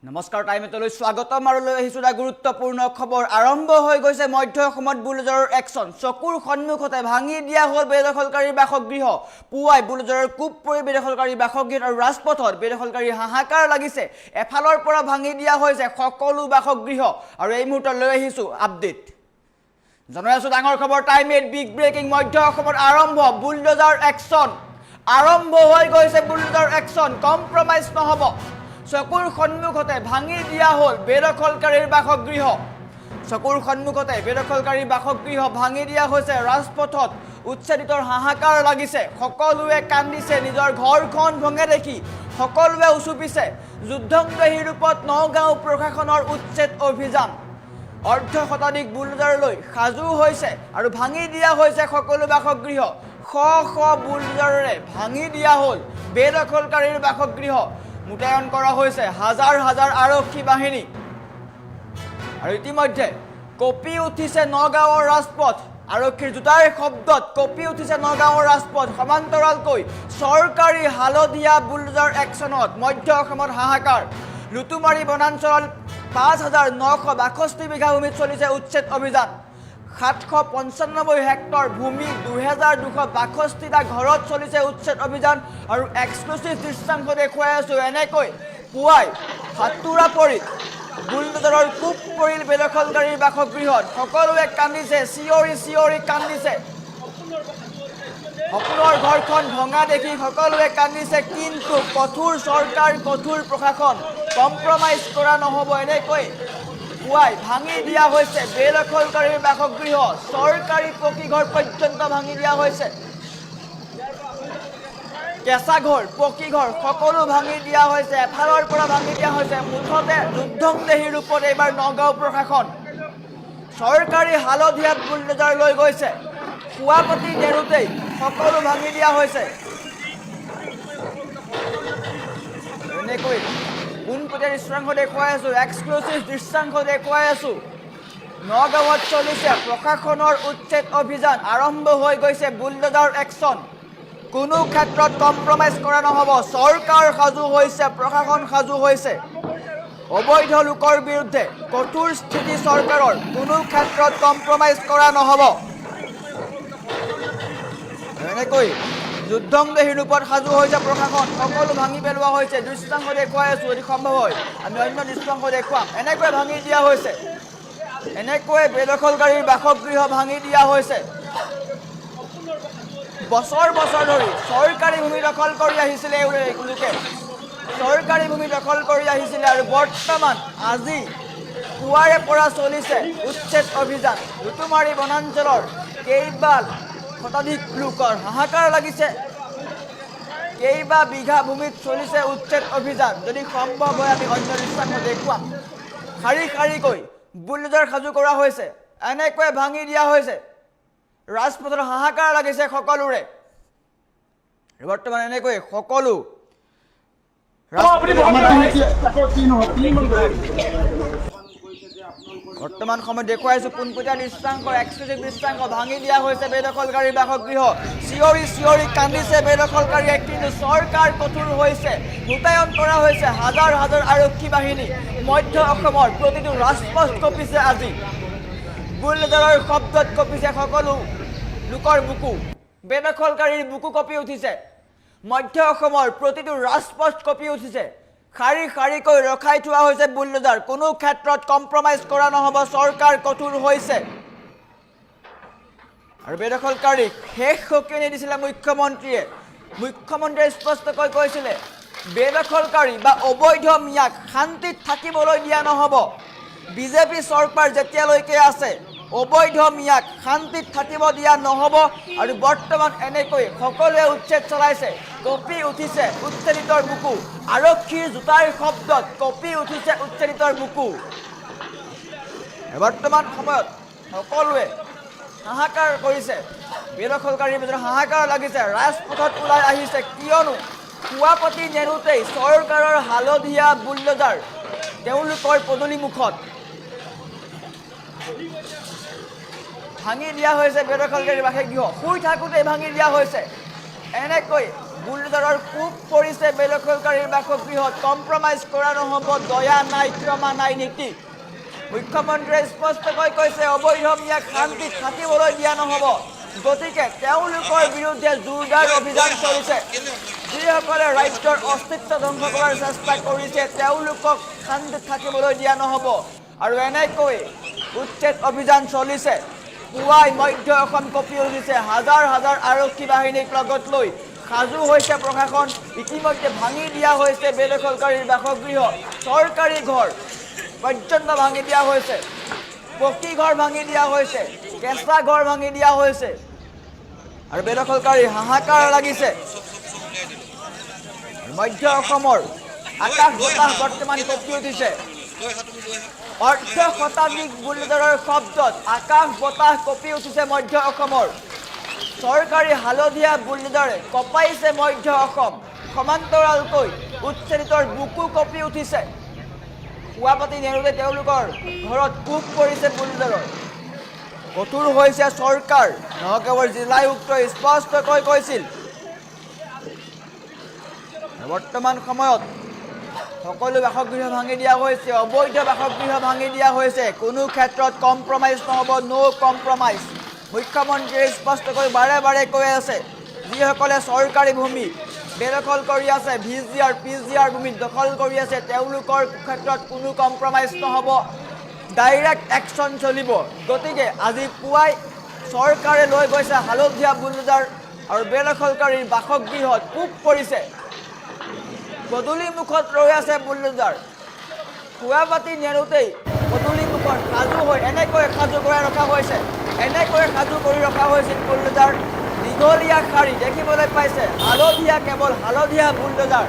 নমস্কাৰ টাইমলৈ স্বাগতম আৰু লৈ আহিছো এটা গুৰুত্বপূৰ্ণ খবৰ আৰম্ভ হৈ গৈছে মধ্য অসমত বুলডজাৰৰ একচন চকুৰ সন্মুখতে ভাঙি দিয়া হ'ল বেদখলকাৰীৰ বাসগৃহ পুৱাই বুলডজাৰৰ কুপ পৰি বেদখলকাৰীৰ বাসগৃহ আৰু ৰাজপথত বেদখলকাৰীৰ হাহাকাৰ লাগিছে এফালৰ পৰা ভাঙি দিয়া হৈছে সকলো বাসগৃহ আৰু এই মুহূৰ্তত লৈ আহিছো আপডেট জনাই আছো ডাঙৰ খবৰ টাইম এট বিগ ব্ৰেকিং মধ্য অসমত আৰম্ভ বুলডজাৰ একচন আৰম্ভ হৈ গৈছে বুলডজাৰ একচন কম্প্ৰমাইজ নহব চকুৰ সন্মুখতে ভাঙি দিয়া হ'ল বেদখলকাৰীৰ বাসগৃহ চকুৰ সন্মুখতে বেদখলকাৰীৰ বাসগৃহ ভাঙি দিয়া হৈছে ৰাজপথত উচ্ছেদিতৰ হাহাকাৰ লাগিছে সকলোৱে কান্দিছে নিজৰ ঘৰখন ভঙে দেখি সকলোৱে উচুপিছে যুদ্ধংদেহী ৰূপত নগাঁও প্ৰশাসনৰ উচ্ছেদ অভিযান অৰ্ধ শতাধিক বুলডজাৰলৈ সাজু হৈছে আৰু ভাঙি দিয়া হৈছে সকলো বাসগৃহ শ শ বুলডজাৰেৰে ভাঙি দিয়া হ'ল বেদখলকাৰীৰ বাসগৃহ মুতায়ন কৰা হৈছে হাজাৰ হাজাৰ আৰক্ষী বাহিনী আৰু ইতিমধ্যে কপি উঠিছে নগাঁৱৰ ৰাজপথ আৰক্ষীৰ জোতাৰ শব্দত কপি উঠিছে নগাঁৱৰ ৰাজপথ সমান্তৰালকৈ চৰকাৰী হালধীয়া বুলডজাৰ একচনত মধ্য অসমত হাহাকাৰ লুটুমাৰী বনাঞ্চল ৫,৯৬২ বিঘা ভূমিত চলিছে উচ্ছেদ অভিযান ৭৯৫ হেক্টৰ ভূমি ২,২৬২টা ঘৰত চলিছে উচ্ছেদ অভিযান আৰু এক্সক্লুচিভ দৃশ্যাংশ দেখুৱাই আছো এনেকৈ পুৱাই হাতুৰা পৰি বুলডজাৰৰ কুপ পৰিল বেদখলকাৰীৰ বাসগৃহত সকলোৱে কান্দিছে চিঞৰি কান্দিছে সপোনৰ ঘৰখন ভঙা দেখি সকলোৱে কান্দিছে কিন্তু কঠোৰ চৰকাৰ কঠোৰ প্ৰশাসন কম্প্ৰমাইজ কৰা নহ'ব এনেকৈ পুৱাই ভাঙি দিয়া হৈছে বেদখলকাৰীৰ বাসগৃহ চৰকাৰী পকীঘৰ পৰ্যন্ত ভাঙি দিয়া হৈছে কেঁচা ঘৰ পকীঘৰ সকলো ভাঙি দিয়া হৈছে এফালৰ পৰা ভাঙি দিয়া হৈছে মুঠতে যুদ্ধংদেহী ৰূপত এইবাৰ নগাঁও প্ৰশাসন চৰকাৰী হালধীয়া বুলডজাৰ লৈ গৈছে শুৱাপতি নেৰোতেই সকলো ভাঙি দিয়া হৈছে এনেকৈ পোনপটীয়া দৃশ্যাংশ দেখুৱাই আছো এক্সক্লুচিভ দৃশ্যাংশ দেখুৱাই আছো নগাঁৱত চলিছে প্ৰশাসনৰ উচ্ছেদ অভিযান আৰম্ভ হৈ গৈছে বুলডজাৰ একচন কোনো ক্ষেত্ৰত কম্প্ৰমাইজ কৰা নহ'ব চৰকাৰ সাজু হৈছে প্ৰশাসন সাজু হৈছে অবৈধ লোকৰ বিৰুদ্ধে কঠোৰ স্থিতি চৰকাৰৰ কোনো ক্ষেত্ৰত কম্প্ৰমাইজ কৰা নহ'ব এনেকৈ যুদ্ধংদেহী ৰূপত সাজু হৈছে প্ৰশাসন সকলো ভাঙি পেলোৱা হৈছে দৃশ্যাংশ দেখুৱাই আছো যদি সম্ভৱ হয় আমি অন্য দৃশ্যাংশ দেখুৱাম এনেকৈ ভাঙি দিয়া হৈছে এনেকৈ বেদখলকাৰীৰ বাসগৃহ ভাঙি দিয়া হৈছে বছৰ বছৰ ধৰি চৰকাৰী ভূমি দখল কৰি আহিছিলে এওঁলোকে চৰকাৰী ভূমি দখল কৰি আহিছিলে আৰু বৰ্তমান আজি পুৱাৰে পৰা চলিছে উচ্ছেদ অভিযান লুটুমাৰী বনাঞ্চলৰ কেইবা শতাধিক লোকৰ হাহাকাৰ লাগিছে কেইবা বিঘা ভূমিত চলিছে উচ্ছেদ অভিযান যদি সম্ভৱ হয় আমি অন্য দৃশ্যাংশ দেখুৱাম শাৰীকৈ বুলডজাৰ সাজু কৰা হৈছে এনেকৈ ভাঙি দিয়া হৈছে ৰাজপথৰ হাহাকাৰ লাগিছে সকলোৰে বৰ্তমান এনেকৈ সকলো বৰ্তমান সময়ত দেখুৱাইছো পোনপটীয়া দৃশ্যাংশ এক্সক্লুচিভ দৃশ্যাংশ ভাঙি দিয়া হৈছে বেদখলকাৰীৰ বাসগৃহ চিঞৰি কান্দিছে বেদখলকাৰীয়ে কিন্তু চৰকাৰ কঠোৰ হৈছে মোতায়ন কৰা হৈছে হাজাৰ হাজাৰ আৰক্ষী বাহিনী মধ্য অসমৰ প্ৰতিটো ৰাজপথ কঁপিছে আজি বুলডজাৰৰ শব্দত কঁপিছে সকলো লোকৰ বুকু বেদখলকাৰীৰ বুকু কঁপি উঠিছে মধ্য অসমৰ প্ৰতিটো ৰাজপথ কঁপি উঠিছে শাৰীকৈ ৰখাই থোৱা হৈছে বুলডজাৰ কোনো ক্ষেত্ৰত কম্প্ৰমাইজ কৰা নহ'ব চৰকাৰ কঠোৰ হৈছে আৰু বেদখলকাৰীক শেষ সকিয়নি দিছিলে মুখ্যমন্ত্ৰীয়ে স্পষ্টকৈ কৈছিলে বেদখলকাৰী বা অবৈধ মিয়াক শান্তিত থাকিবলৈ দিয়া নহ'ব বিজেপি চৰকাৰ যেতিয়ালৈকে আছে অবৈধ মিয়াক শান্তিত থাকিব দিয়া নহ'ব আৰু বৰ্তমান এনেকৈ সকলোৱে উচ্ছেদ চলাইছে কপি উঠিছে উচ্ছেদিতৰ বুকু আৰক্ষীৰ জোতাৰ শব্দত কপি উঠিছে উচ্ছেদিতৰ বুকু বৰ্তমান সময়ত সকলোৱে হাহাকাৰ কৰিছে বেদখলকাৰীৰ মাজত হাহাকাৰ লাগিছে ৰাজপথত ওলাই আহিছে কিয়নো শুৱাপতি নেৰোতেই চৰকাৰৰ হালধীয়া বুলডজাৰ তেওঁলোকৰ পদূলিমুখত ভাঙি দিয়া হৈছে বেদখলকাৰীৰ বাসগৃহ শুই থাকোঁতে ভাঙি দিয়া হৈছে এনেকৈ বুলডোজাৰৰ কোব পৰিছে বেদখলকাৰীৰ বাসগৃহত কম্প্ৰমাইজ কৰা নহ'ব দয়া নাই ক্ষমা নাই নীতি মুখ্যমন্ত্ৰীয়ে স্পষ্টকৈ কৈছে অবৈধমীয়া শান্তিত থাকিবলৈ দিয়া নহ'ব গতিকে তেওঁলোকৰ বিৰুদ্ধে জোৰদাৰ অভিযান চলিছে যিসকলে ৰাজ্যৰ অস্তিত্ব ধ্বংস কৰাৰ চেষ্টা কৰিছে তেওঁলোকক শান্তিত থাকিবলৈ দিয়া নহ'ব আৰু এনেকৈ উচ্ছেদ অভিযান চলিছে পুৱাই মধ্য অসম কঁপি উঠিছে হাজাৰ হাজাৰ আৰক্ষী বাহিনীক লগত লৈ সাজু হৈছে প্ৰশাসন ইতিমধ্যে ভাঙি দিয়া হৈছে বেদখলকাৰীৰ বাসগৃহ চৰকাৰী ঘৰ পৰ্যন্ত ভাঙি দিয়া হৈছে পকী ঘৰ ভাঙি দিয়া হৈছে কেঁচা ঘৰ ভাঙি দিয়া হৈছে আৰু বেদখলকাৰী হাহাকাৰ লাগিছে মধ্য অসমৰ আকাশ বতাহ বৰ্তমান কঁপি উঠিছে অৰ্ধ শতাধিক বুলডোজাৰৰ শব্দত আকাশ বতাহ কঁপি উঠিছে মধ্য অসমৰ চৰকাৰী হালধীয়া বুলডোজাৰে কঁপাইছে মধ্য অসম সমান্তৰালকৈ উচ্ছেদিতৰ বুকু কঁপি উঠিছে পুৱাপাতি নেৰোতে তেওঁলোকৰ ঘৰত কোব পৰিছে বুলডোজাৰৰ কঠোৰ হৈছে চৰকাৰ নহকেৱল জিলা আয়ুক্তই স্পষ্টকৈ কৈছিল বৰ্তমান সময়ত সকলো বাসগৃহ ভাঙি দিয়া হৈছে অবৈধ বাসগৃহ ভাঙি দিয়া হৈছে কোনো ক্ষেত্ৰত কম্প্ৰমাইজ নহ'ব ন' কম্প্ৰমাইজ মুখ্যমন্ত্ৰীয়ে স্পষ্টকৈ বাৰে বাৰে কৈ আছে যিসকলে চৰকাৰী ভূমি বেদখল কৰি আছে VGR PGR ভূমি দখল কৰি আছে তেওঁলোকৰ ক্ষেত্ৰত কোনো কম্প্ৰমাইজ নহ'ব ডাইৰেক্ট একশ্যন চলিব গতিকে আজি পুৱাই চৰকাৰে লৈ গৈছে হালধীয়া বুলডোজাৰ আৰু বেদখলকাৰীৰ বাসগৃহত কোব পৰিছে পদূলি মুখত ৰৈ আছে বুলডোজাৰ পুৱাপাতি নেৰোঁতেই পদূলি মুখত সাজু হৈ এনেকৈ সাজু কৰি ৰখা হৈছে বুলডোজাৰ দীঘলীয়া শাৰী দেখিবলৈ পাইছে হালধীয়া কেৱল হালধীয়া বুলডোজাৰ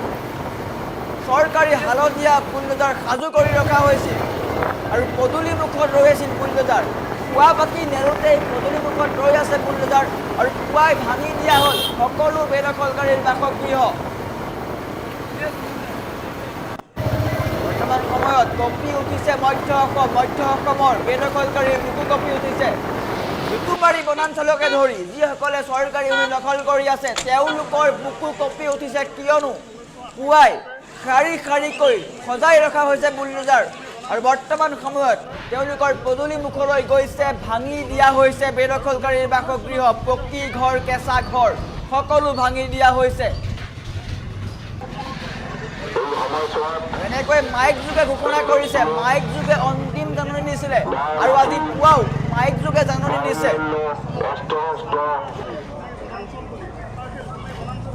চৰকাৰী হালধীয়া বুলডোজাৰ সাজু কৰি ৰখা হৈছিল আৰু পদূলি মুখত ৰৈ আছিল বুলডোজাৰ পুৱাপাতি নেৰোঁতেই পদূলি মুখত ৰৈ আছে বুলডোজাৰ আৰু পুৱাই ভাঙি দিয়া হ'ল সকলো বেদখলকাৰীৰ বাসগৃহ বৰ্তমান সময়ত কঁপি উঠিছে মধ্য অসমৰ বেদখলকাৰীৰ বুকু কঁপি উঠিছে ঋতুবাৰী বনাঞ্চলকে ধৰি যিসকলে চৰকাৰী ভূমি দখল কৰি আছে তেওঁলোকৰ বুকু কঁপি উঠিছে কিয়নো পুৱাই শাৰী শাৰীকৈ সজাই ৰখা হৈছে বুলডোজাৰ আৰু বৰ্তমান সময়ত তেওঁলোকৰ পদূলি মুখলৈ গৈছে ভাঙি দিয়া হৈছে বেদখলকাৰীৰ বাসগৃহ পকী ঘৰ কেঁচা ঘৰ সকলো ভাঙি দিয়া হৈছে এনেকৈ মাইক যোগে ঘোষণা কৰিছে মাইক যোগে অন্তিম জাননী দিছিলে আৰু আজি পুৱাও মাইক যোগে জাননী দিছে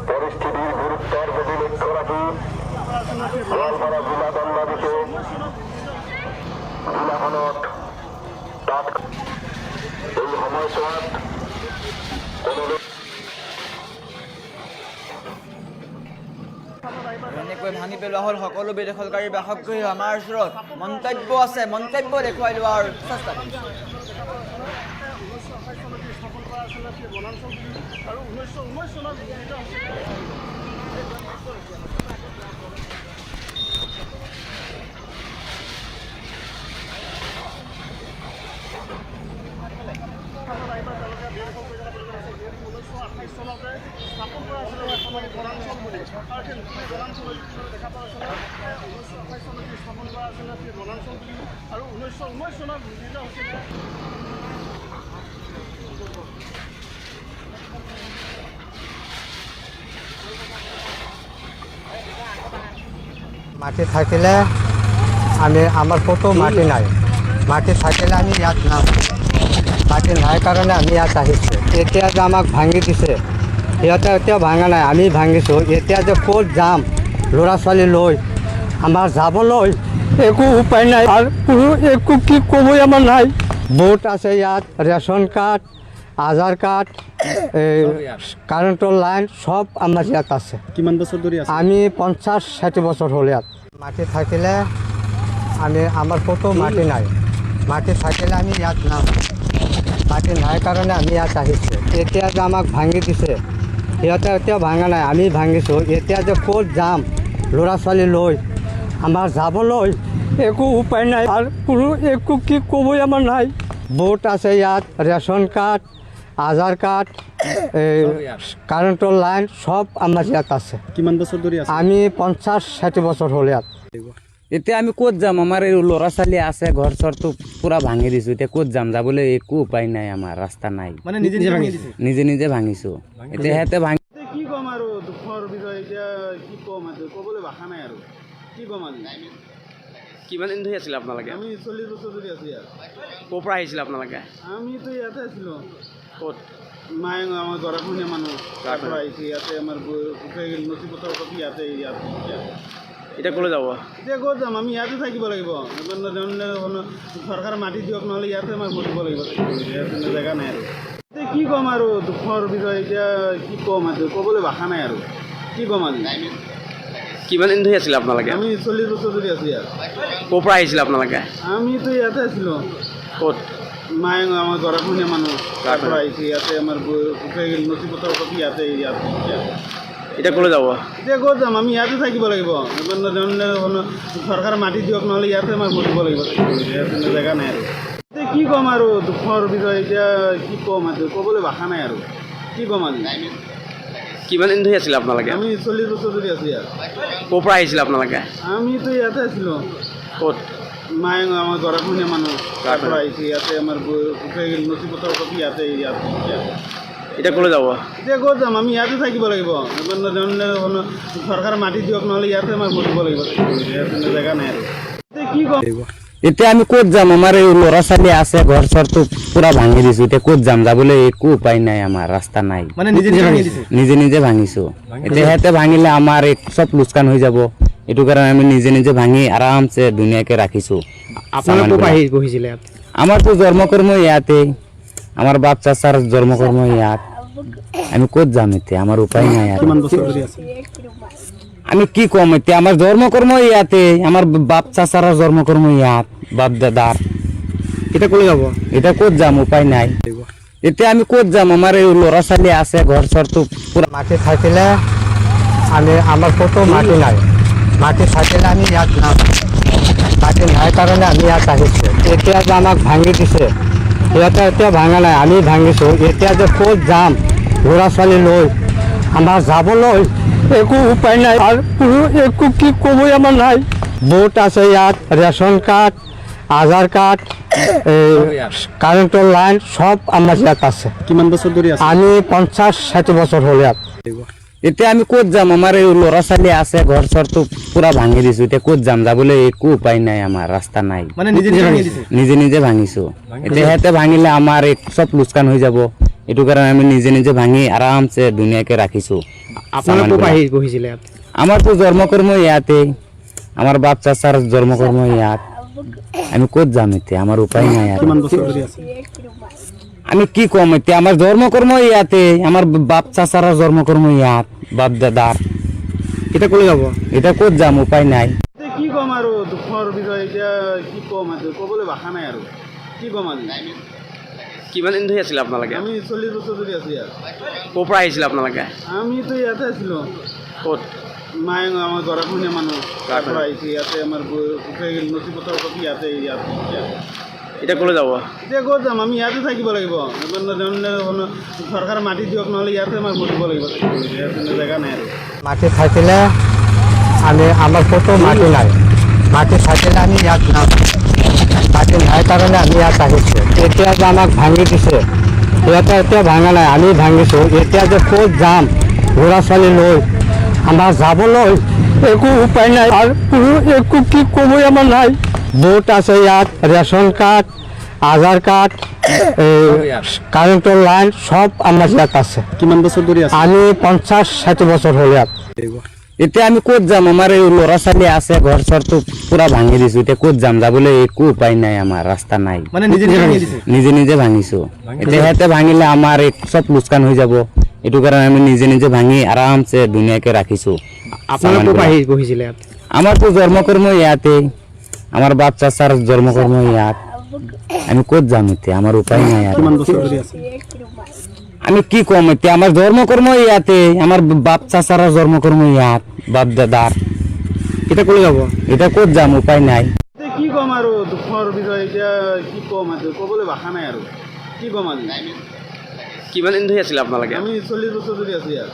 পৰিস্থিতিৰ গুৰুত্বৰ প্ৰতি লক্ষ্য ৰাখি গোৱালপাৰা জিলা দণ্ডাধীশে জিলাখনত এই সময়ছোৱাত এনেকৈ ভাঙি পেলোৱা হ'ল সকলো বেদখলকাৰীৰ বাসগৃহ আমাৰ ওচৰত মন্তব্য আছে মন্তব্য দেখুৱাই লোৱাৰ চেষ্টা কৰিছোঁ স্থাপন কৰা আছিলে এখন বনাঞ্চল বুলি আৰু সেই নতুন বনাঞ্চল দেখা পোৱা আছিলে 1928 চনত স্থাপন কৰা আছিলে সেই বনাঞ্চল বুলি আৰু 1919 চনত নিৰ্মিত হৈছিলে মাটি থাকিলে আমি আমাৰ ক'তো মাটি নাই মাটি থাকিলে আমি ইয়াত নাম মাটি নাই কাৰণে আমি ইয়াত আহিছোঁ এতিয়া যে আমাক ভাঙি দিছে সিহঁতে এতিয়া ভাঙা নাই আমি ভাঙিছোঁ এতিয়া যে ক'ত যাম ল'ৰা ছোৱালী লৈ আমাৰ যাবলৈ একো উপায় নাই আৰু কোনো একো কি ক'বই আমাৰ নাই ভোট আছে ইয়াত ৰেচন কাৰ্ড আধাৰ কাৰ্ড কাৰেণ্টৰ লাইন সব আমাৰ ইয়াত আছে কিমান বছৰ ধৰি আছে আমি 50-60 বছৰ হ'ল ইয়াত মাটি থাকিলে আমি আমাৰ ক'তো মাটি নাই মাটি থাকিলে আমি ইয়াত নাম মাটি নাই কাৰণে আমি ইয়াত আহিছোঁ এতিয়া যে আমাক ভাঙি দিছে সিহঁতে এতিয়া ভাঙা নাই আমি ভাঙিছোঁ এতিয়া যে ক'ত যাম ল'ৰা ছোৱালী লৈ আমাৰ যাবলৈ একো উপায় নাই আৰু কোনো একো কি ক'বই আমাৰ নাই ভোট আছে ইয়াত ৰেচন কাৰ্ড আধাৰ কাৰ্ড কাৰেন্টৰ লাইন সব আমাৰ ইয়াত আছে। কিমান বছৰ ধৰি আছে? আমি 50-60 বছৰ হ'ল ইয়াত। এতিয়া আমি ক'ত যাম? আমাৰ এই ল'ৰা ছোৱালী আছে, ঘৰ চৰটো পুৰা ভাঙি দিছো। এতিয়া ক'ত যাম? যাবলৈ একো উপায় নাই, আমাৰ ৰাস্তা নাই। মানে নিজে নিজে ভাঙি দিছে? নিজে নিজে ভাঙিছো। এতিয়া সিহঁতে ভাঙি কি ক'ম আৰু দুখৰ বিষয়ে এতিয়া কি ক'ম আৰু ক'বলৈ ভাষা নাই আৰু কি ক'ম আজি। কিমান দিন ধৰি আছিলে আপোনালোকে? আমি 40 বছৰ ধৰি আছোঁ ইয়াত। ক'ৰ পৰা আহিছিলে আপোনালোকে? আমিতো ইয়াতে আছিলোঁ। ক'ত? মায়ে আমাৰ গৰাখনীয়া মানুহ তাৰ পৰা আহিছে ইয়াতে আমাৰ নথি পত্ৰ কপি ইয়াতে ইয়াত এতিয়া ক'লৈ যাব? এতিয়া ক'ত যাম? আমি ইয়াতে থাকিব লাগিব। চৰকাৰে মাটি দিয়ক, নহ'লে ইয়াতে আমাৰ বহিব লাগিব। ইয়াতে জেগা নাই আৰু এতিয়া কি ক'ম আৰু দুখৰ বিষয়ে এতিয়া কি ক'ম আৰু ক'বলৈ ভাষা নাই আৰু কি ক'ম আজি। কিমান দিন ধৰি আছিলে আপোনালোকে? আমি 40 বছৰ ধৰি আছোঁ ইয়াত। ক'ৰ পৰা আহিছিলে আপোনালোকে? আমিতো ইয়াতে আছিলোঁ। ক'ত? মায়ে আমাৰ গৰাখনীয়া মানুহ তাৰ পৰা আহিছে ইয়াতে আমাৰ নথি পত্ৰ কপি ইয়াতে ইয়াত এতিয়া ক'লৈ যাব? এতিয়া ক'ত যাম? আমি ইয়াতে থাকিব লাগিব। চৰকাৰে মাটি দিয়ক, নহ'লে ইয়াতে আমাৰ বহিব লাগিব। ইয়াতে জেগা নাই আৰু এতিয়া কি ক'ম আৰু দুখৰ বিষয়ে এতিয়া কি ক'ম আৰু ক'বলৈ ভাষা নাই আৰু কি ক'ম আজি। কিমান দিন ধৰি আছিলে আপোনালোকে? আমি 40 বছৰ ধৰি আছোঁ ইয়াত। ক'ৰ পৰা আহিছিলে আপোনালোকে? আমিতো ইয়াতে আছিলোঁ। ক'ত? মায়ে আমাৰ গৰাখনীয়া মানুহ তাৰ পৰা আহিছে ইয়াতে আমাৰ নথি পত্ৰ কপি ইয়াতে ইয়াত এতিয়া ক'লৈ যাব? এতিয়া ক'ত যাম? আমি ইয়াতে থাকিব লাগিব। চৰকাৰে মাটি দিয়ক, নহ'লে ইয়াতে আমাৰ বহিব লাগিব। ইয়াতে জেগা নাই আৰু এতিয়া কি ক'ম। এতিয়া আমি ক'ত যাম? আমাৰ এই ল'ৰা ছোৱালী আছে, ঘৰ চৰটো পুৰা ভাঙি দিছো। এতিয়া ক'ত যাম? যাবলৈ একো উপায় নাই, আমাৰ ৰাস্তা নাই। মানে নিজে নিজে ভাঙি দিছে? নিজে নিজে ভাঙিছো। এতিয়া সিহঁতে ভাঙিলে আমাৰ চব লোকচান হৈ যাব। এইটো কাৰণে আমি নিজে নিজে ভাঙি আৰামছে ধুনীয়াকে ৰাখিছো। বহিছিলে ইয়াত? আমাৰতো জন্মকৰ্ম ইয়াতে, আমাৰ বাপ চাচাৰ জন্মকৰ্ম ইয়াত। আমি ক'ত যাম এতিয়া? আমাৰ উপায় নাই। কিমান বছৰ ধৰি আছে? আমি কি কম এতিয়া? আমাৰ জন্মকৰ্ম ইয়াতে, আমাৰ বাপ চাচাৰ জন্মকৰ্ম ইয়াত, বাপ দাদাৰ। এতিয়া ক'লৈ যাব? এতিয়া ক'ত যাম? উপায় নাই। এতিয়া আমি ক'ত যাম? আমাৰ এই ল'ৰা ছোৱালী আছে, ঘৰ চৰটো পুৰা মাটি থাকিলে আমাৰ ক'তো মাটি নাই। মাটি থাকিলে আমি ইয়াত নাম মাটি নাই কাৰণে আমি ইয়াত আহিছোঁ। এতিয়া যে আমাক ভাঙি দিছে, সিহঁতে এতিয়া ভাঙা নাই, আমি ভাঙিছোঁ। এতিয়া যে ক'ত যাম ল'ৰা ছোৱালী লৈ? আমাৰ যাবলৈ একো উপায় নাই আৰু একো কি ক'বই আমাৰ নাই। ভোট আছে ইয়াত, ৰেচন কাৰ্ড, আধাৰ কাৰ্ড, কাৰেণ্টৰ লাইন সব আমাৰ ইয়াত আছে। কিমান বছৰ ধৰি আছে? আমি 50-60 বছৰ হ'ল ইয়াত। এতিয়া আমি ক'ত যাম? আমাৰ এই ল'ৰা ছোৱালী আছে, ঘৰ চৰটো পুৰা ভাঙি দিছো। এতিয়া ক'ত যাম? যাবলৈ একো উপায় নাই, আমাৰ ৰাস্তা নাই। মানে নিজে নিজে ভাঙি দিছে? নিজে নিজে ভাঙিছো। এতিয়া সিহঁতে ভাঙিলে আমাৰ চব লোকচান হৈ যাব। এইটো কাৰণে আমি নিজে নিজে ভাঙি আৰামছে ধুনীয়াকে ৰাখিছো। বহিছিলে ইয়াত? আমাৰতো জন্মকৰ্ম ইয়াতে, আমাৰ বাপ চাচাৰ জন্মকৰ্ম ইয়াত। আমি ক'ত যাম এতিয়া? আমাৰ উপায় নাই। কিমান বছৰ ধৰি আছে? আমি কি কম এতিয়া? আমাৰ জন্মকৰ্ম ইয়াতে, আমাৰ বাপ চাচাৰ জন্মকৰ্ম ইয়াত, বাপ দাদাৰ। এতিয়া ক'লৈ যাব? এতিয়া ক'ত যাম? উপায় নাই। এতিয়া কি ক'ম আৰু দুখৰ বিষয়ে এতিয়া কি ক'ম আৰু ক'বলৈ ভাষা নাই আৰু কি ক'ম আজি। কিমান দিন ধৰি আছিলে আপোনালোকে? আমি 40 বছৰ ধৰি আছোঁ ইয়াত। ক'ৰ পৰা আহিছিলে আপোনালোকে? আমিতো ইয়াতে আছিলোঁ। ক'ত? মায়ে আমাৰ গৰাখনীয়া মানুহ তাৰ পৰা আহিছে ইয়াতে আমাৰ নথি পত্ৰ কপি ইয়াতে ইয়াত এতিয়া ক'লৈ যাব? এতিয়া ক'ত যাম? আমি ইয়াতে থাকিব লাগিব। চৰকাৰে মাটি দিয়ক, নহ'লে ইয়াতে আমাৰ বহিব লাগিব। ইয়াতে জেগা নাই আৰু মাটি থাকিলে আমাৰ ক'তো মাটি নাই। মাটি থাকিলে আমি ইয়াত নাম মাটি নাই কাৰণে আমি ইয়াত আহিছোঁ। এতিয়া যে আমাক ভাঙি দিছে, সিহঁতে এতিয়া ভাঙা নাই, আমি ভাঙিছোঁ। এতিয়া যে ক'ত যাম ল'ৰা ছোৱালী লৈ? আমাৰ যাবলৈ একো উপায় নাই আৰু একো কি ক'বই আমাৰ নাই। ভোট আছে ইয়াত, ৰেচন কাৰ্ড, আধাৰ কাৰ্ড, কাৰেণ্টৰ লাইন সব আমাৰ ইয়াত আছে। কিমান বছৰ ধৰি আছে? আমি 50-60 বছৰ হ'ল ইয়াত। এতিয়া আমি ক'ত যাম? আমাৰ এই ল'ৰা ছোৱালী আছে, ঘৰ চৰটো পুৰা ভাঙি দিছো। এতিয়া ক'ত যাম? যাবলৈ একো উপায় নাই, আমাৰ ৰাস্তা নাই। মানে নিজে নিজে ভাঙি দিছে? নিজে নিজে ভাঙিছো। এতিয়া সিহঁতে ভাঙিলে আমাৰ চব লোকচান হৈ যাব। এইটো কাৰণে আমি নিজে নিজে ভাঙি আৰামছে ধুনীয়াকে ৰাখিছো। বহিছিলে ইয়াত? আমাৰতো জন্মকৰ্ম ইয়াতে, আমাৰ বাপ চাচাৰ জন্মকৰ্ম ইয়াত। আমি ক'ত যাম এতিয়া? আমাৰ উপায় নাই। কিমান বছৰ ধৰি আছে? আমি কি কম এতিয়া? আমাৰ জন্মকৰ্ম ইয়াতে, আমাৰ বাপ চাচাৰ জন্মকৰ্ম ইয়াত, বাপ দাদাৰ। এতিয়া ক'লৈ যাব? এতিয়া ক'ত যাম? উপায় নাই। এতিয়া কি ক'ম আৰু দুখৰ বিষয়ে এতিয়া কি ক'ম আৰু ক'বলৈ ভাষা নাই আৰু কি ক'ম আজি। কিমান দিন ধৰি আছিলে আপোনালোকে আমি 40 বছৰ ধৰি আছোঁ ইয়াত।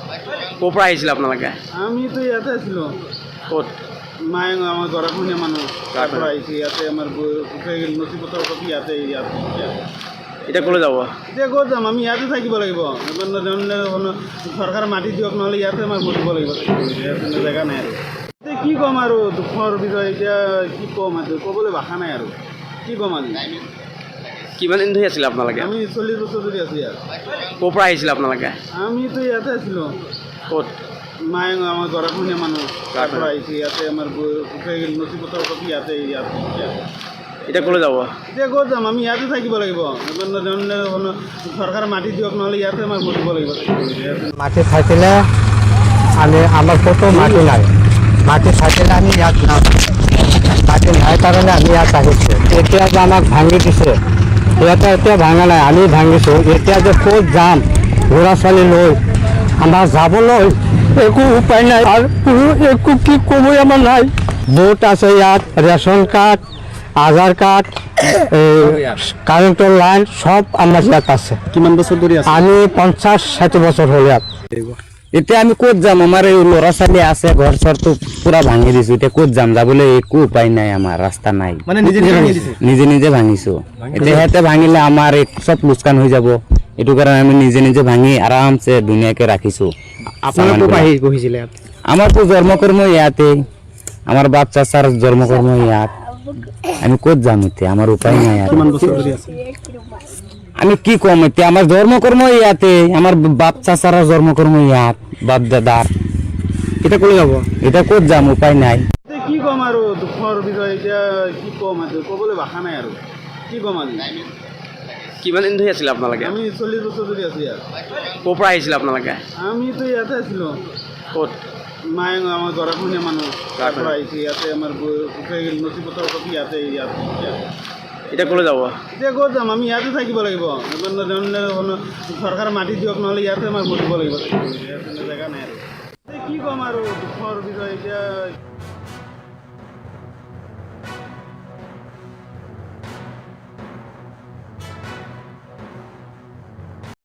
ক'ৰ পৰা আহিছিলে আপোনালোকে আমিতো ইয়াতে আছিলোঁ। ক'ত মায়ে আমাৰ গৰাখহনীয়া মানুহ তাৰ পৰা আহিছে ইয়াতে আমাৰ নথি পত্ৰ কপি ইয়াতে এতিয়া ক'লৈ যাব এতিয়া ক'ত যাম আমি ইয়াতে থাকিব লাগিব চৰকাৰে মাটি দিয়ক নহ'লে ইয়াতে আমাৰ মৰিব লাগিব ইয়াতে জেগা নাই আৰু এতিয়া কি ক'ম আৰু দুখৰ বিষয়ে এতিয়া কি ক'ম আৰু ক'বলৈ ভাষা নাই আৰু কি ক'ম আজি কিমান দিন ধৰি আছিলে আপোনালোকে আমি 40 বছৰ ধৰি আছোঁ ইয়াত। ক'ৰ পৰা আহিছিলে আপোনালোকে আমিতো ইয়াতে আছিলোঁ। ক'ত মায়ে আমাৰ গৰাখহনীয়া মানুহ তাৰ পৰা আহিছে ইয়াতে আমাৰ নথি পত্ৰ কপি ইয়াতে এতিয়া ক'লৈ যাব এতিয়া ক'ত যাম আমি ইয়াতে থাকিব লাগিব চৰকাৰে মাটি দিয়ক নহ'লে ইয়াতে আমাৰ মৰিব লাগিব মাটি থাকিলে আমি আমাৰ ক'তো মাটি নাই মাটি থাকিলে আমি ইয়াত নাম মাটি নাই কাৰণে আমি ইয়াত আহিছোঁ এতিয়া যে আমাক ভাঙি দিছে সিহঁতে এতিয়া ভাঙা নাই আমি ভাঙিছোঁ এতিয়া যে ক'ত যাম ল'ৰা ছোৱালী লৈ আমাৰ যাবলৈ একো উপায় নাই আৰু একো কি ক'বই আমাৰ নাই ভোট আছে ইয়াত ৰেচন কাৰ্ড আধাৰ কাৰ্ড কাৰেণ্টৰ লাইন সব আমাৰ ইয়াত আছে কিমান বছৰ ধৰি আছে আমি 50-60 বছৰ হ'ল ইয়াত এতিয়া আমি ক'ত যাম আমাৰ এই ল'ৰা ছোৱালী আছে ঘৰ চৰটো পুৰা ভাঙি দিছো এতিয়া ক'ত যাম যাবলৈ একো উপায় নাই আমাৰ ৰাস্তা নাই মানে নিজে ভাঙি দিছে নিজে নিজে ভাঙিছো এতিয়া সিহঁতে ভাঙিলে আমাৰ চব লোকচান হৈ যাব এইটো কাৰণে আমি নিজে নিজে ভাঙি আৰামছে ধুনীয়াকে ৰাখিছো বহিছিলে আমাৰতো জন্মকৰ্ম ইয়াতে আমাৰ বাপ চাচাৰ জন্মকৰ্ম ইয়াত আমি ক'ত যাম এতিয়া আমাৰ উপায় নাই আৰু কিমান বছৰ ধৰি আছে আমি কি কম এতিয়া আমাৰ জন্মকৰ্ম ইয়াতে আমাৰ বাপ চাচাৰ জন্মকৰ্ম ইয়াত বাপ দাদাৰ এতিয়া ক'লৈ যাব এতিয়া ক'ত যাম উপায় নাই এতিয়া কি ক'ম আৰু দুখৰ বিষয়ে এতিয়া কি ক'ম আৰু ক'বলৈ ভাষা নাই আৰু কি ক'ম আজি কিমান দিন ধৰি আছিলে আপোনালোকে আমি 40 বছৰ ধৰি আছোঁ ইয়াত। ক'ৰ পৰা আহিছিলে আপোনালোকে আমিতো ইয়াতে আছিলোঁ। ক'ত মায়ে আমাৰ গৰাখহনীয়া মানুহ তাৰ পৰা আহিছে ইয়াতে আমাৰ নথি পত্ৰ কপি ইয়াতে এতিয়া ক'লৈ যাব এতিয়া ক'ত যাম আমি ইয়াতে থাকিব লাগিব চৰকাৰে মাটি দিয়ক নহ'লে ইয়াতে আমাৰ মৰিব লাগিব ইয়াতে জেগা নাই আৰু এতিয়া কি ক'ম আৰু দুখৰ বিষয়ে এতিয়া